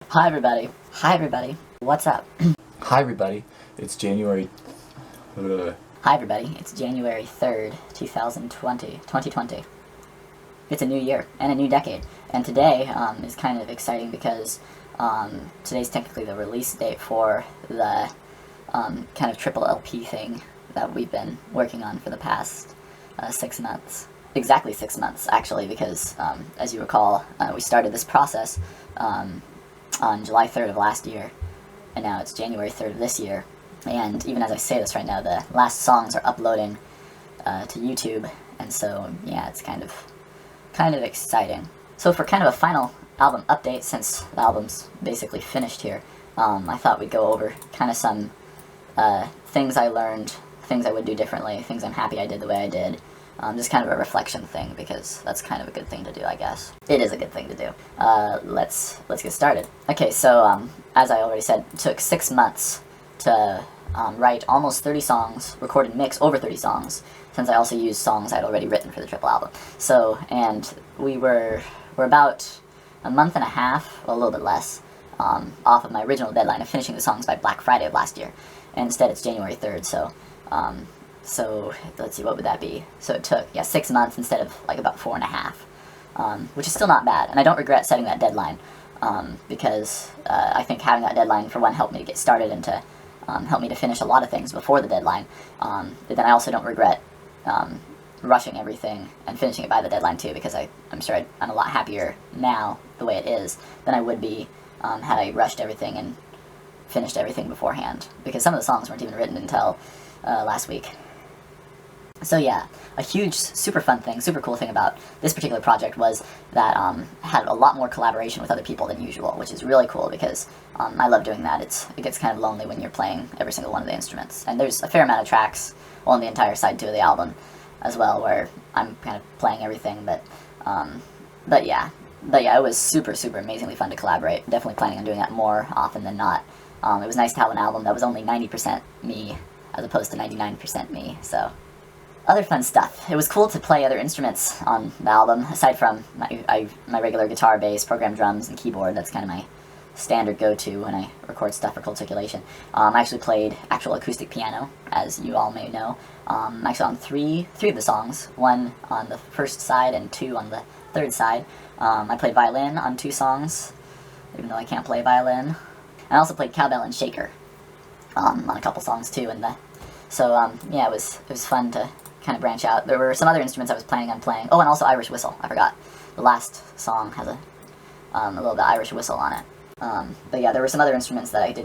Hi everybody. Hi everybody. What's up? Hi everybody, it's January. Hi everybody. It's January 3rd, 2020. It's a new year and a new decade. And today is kind of exciting because today's technically the release date for the kind of triple LP thing that we've been working on for the past 6 months. Exactly 6 months, actually, because as you recall, we started this process on July 3rd of last year, and now it's January 3rd of this year. And even as I say this right now, the last songs are uploading to YouTube, and so yeah, it's kind of exciting. So for kind of a final album update, since the album's basically finished here, I thought we'd go over kind of some things I learned, things I would do differently, things I'm happy I did the way I did. Just kind of a reflection thing, because that's kind of a good thing to do, I guess. It is a good thing to do. Let's get started. Okay, so as I already said, it took 6 months to write almost 30 songs, record and mix over 30 songs, since I also used songs I'd already written for the triple album. So, and we're about a month and a half, well, a little bit less, off of my original deadline of finishing the songs by Black Friday of last year. And instead it's January 3rd, so let's see, what would that be? So it took, 6 months instead of like about 4.5, which is still not bad. And I don't regret setting that deadline, because I think having that deadline, for one, helped me to get started and to help me to finish a lot of things before the deadline. But then I also don't regret rushing everything and finishing it by the deadline too, because I'm sure I'm a lot happier now the way it is than I would be had I rushed everything and finished everything beforehand, because some of the songs weren't even written until last week. So yeah, a huge, super fun thing, super cool thing about this particular project was that had a lot more collaboration with other people than usual, which is really cool because I love doing that. It gets kind of lonely when you're playing every single one of the instruments. And there's a fair amount of tracks on the entire side 2 of the album as well, where I'm kind of playing everything, but yeah, it was super, super amazingly fun to collaborate. Definitely planning on doing that more often than not. It was nice to have an album that was only 90% me, as opposed to 99% me, so other fun stuff. It was cool to play other instruments on the album, aside from my regular guitar, bass, programmed drums, and keyboard. That's kind of my standard go-to when I record stuff for Culticulation. I actually played actual acoustic piano, as you all may know. Actually on three of the songs, 1 on the first side and 2 on the third side. I played violin on 2 songs, even though I can't play violin. And I also played cowbell and shaker on a couple songs too. Yeah, it was fun to kind of branch out. There were some other instruments I was planning on playing. Oh, and also Irish whistle. I forgot. The last song has a little bit of Irish whistle on it. But yeah, there were some other instruments that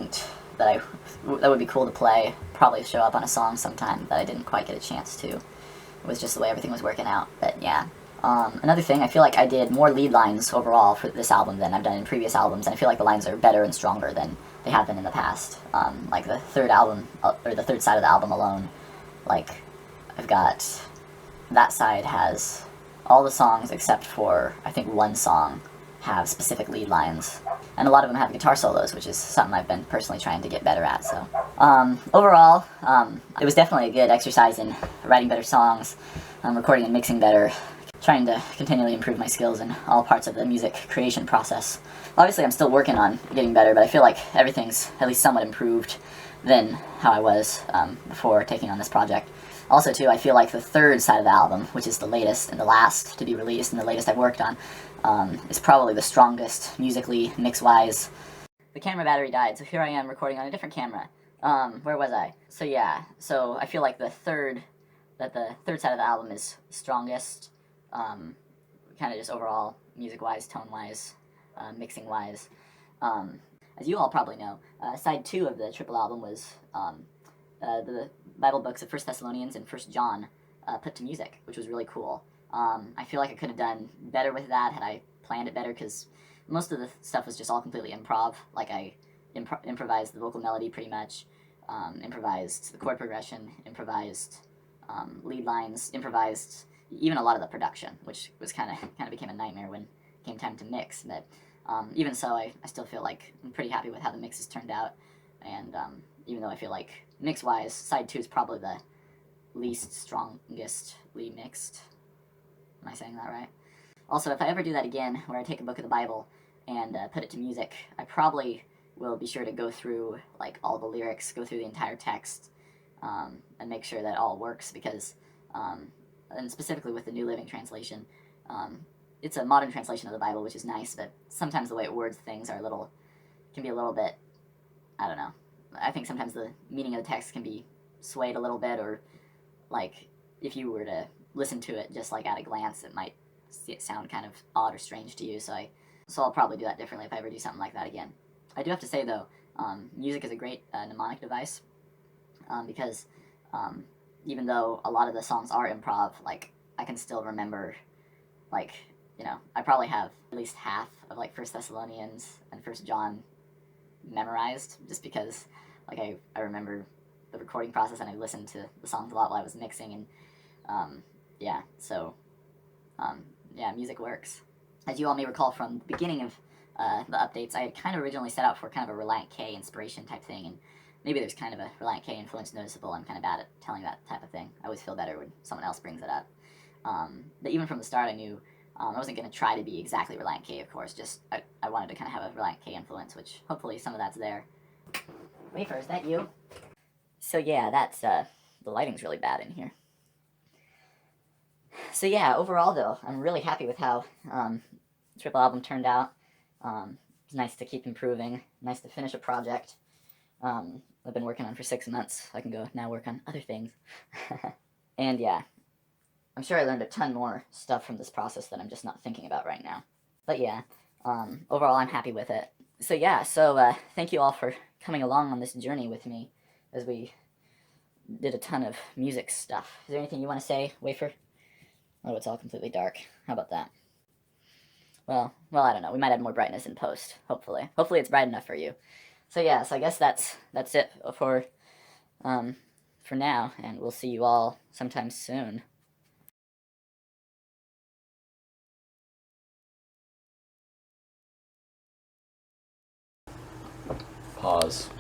that would be cool to play. Probably show up on a song sometime that I didn't quite get a chance to. It was just the way everything was working out. But yeah. Another thing, I feel like I did more lead lines overall for this album than I've done in previous albums, and I feel like the lines are better and stronger than they have been in the past. Like the third album, or the third side of the album alone, like, I've got, that side has all the songs except for, I think, 1 song have specific lead lines. And a lot of them have guitar solos, which is something I've been personally trying to get better at, so. Overall, it was definitely a good exercise in writing better songs, recording and mixing better, trying to continually improve my skills in all parts of the music creation process. Obviously, I'm still working on getting better, but I feel like everything's at least somewhat improved than how I was before taking on this project. Also, too, I feel like the third side of the album, which is the latest and the last to be released and the latest I've worked on, is probably the strongest musically, mix-wise. The camera battery died, so here I am recording on a different camera. Where was I? So yeah, so I feel like the third side of the album is strongest, kind of just overall, music-wise, tone-wise, mixing-wise. As you all probably know, side 2 of the triple album was the Bible books of 1 Thessalonians and 1 John put to music, which was really cool. I feel like I could have done better with that had I planned it better, because most of the stuff was just all completely improv. Like, I improvised the vocal melody pretty much, improvised the chord progression, improvised lead lines, improvised even a lot of the production, which was kind of became a nightmare when it came time to mix. But even so, I still feel like I'm pretty happy with how the mixes turned out, and even though I feel like mix-wise, side 2 is probably the least strongestly mixed. Am I saying that right? Also, if I ever do that again, where I take a book of the Bible and put it to music, I probably will be sure to go through like all the lyrics, go through the entire text, and make sure that it all works because, and specifically with the New Living Translation, it's a modern translation of the Bible, which is nice, but sometimes the way it words things can be a little bit, I don't know. I think sometimes the meaning of the text can be swayed a little bit, or like if you were to listen to it just like at a glance, it might sound kind of odd or strange to you. So I'll probably do that differently if I ever do something like that again. I do have to say though, music is a great mnemonic device because even though a lot of the songs are improv, like I can still remember, like I probably have at least half of like First Thessalonians and First John memorized just because like I remember the recording process and I listened to the songs a lot while I was mixing and yeah, so yeah, music works. As you all may recall from the beginning of the updates, I had kind of originally set out for kind of a Relient K inspiration type thing, and maybe there's kind of a Relient K influence noticeable. I'm kind of bad at telling that type of thing. I always feel better when someone else brings it up. But even from the start, I knew I wasn't going to try to be exactly Relient K, of course, just I wanted to kind of have a Relient K influence, which hopefully some of that's there. Wafer, is that you? So yeah, that's, the lighting's really bad in here. So yeah, overall though, I'm really happy with how the Triple album turned out. It's nice to keep improving, nice to finish a project I've been working on for 6 months. I can go now work on other things. And yeah, I'm sure I learned a ton more stuff from this process that I'm just not thinking about right now. But yeah, overall I'm happy with it. So yeah, thank you all for coming along on this journey with me as we did a ton of music stuff. Is there anything you want to say, Wafer? Oh, it's all completely dark. How about that? Well, I don't know. We might add more brightness in post, hopefully. Hopefully it's bright enough for you. So yeah, so I guess that's it for now, and we'll see you all sometime soon. Pause.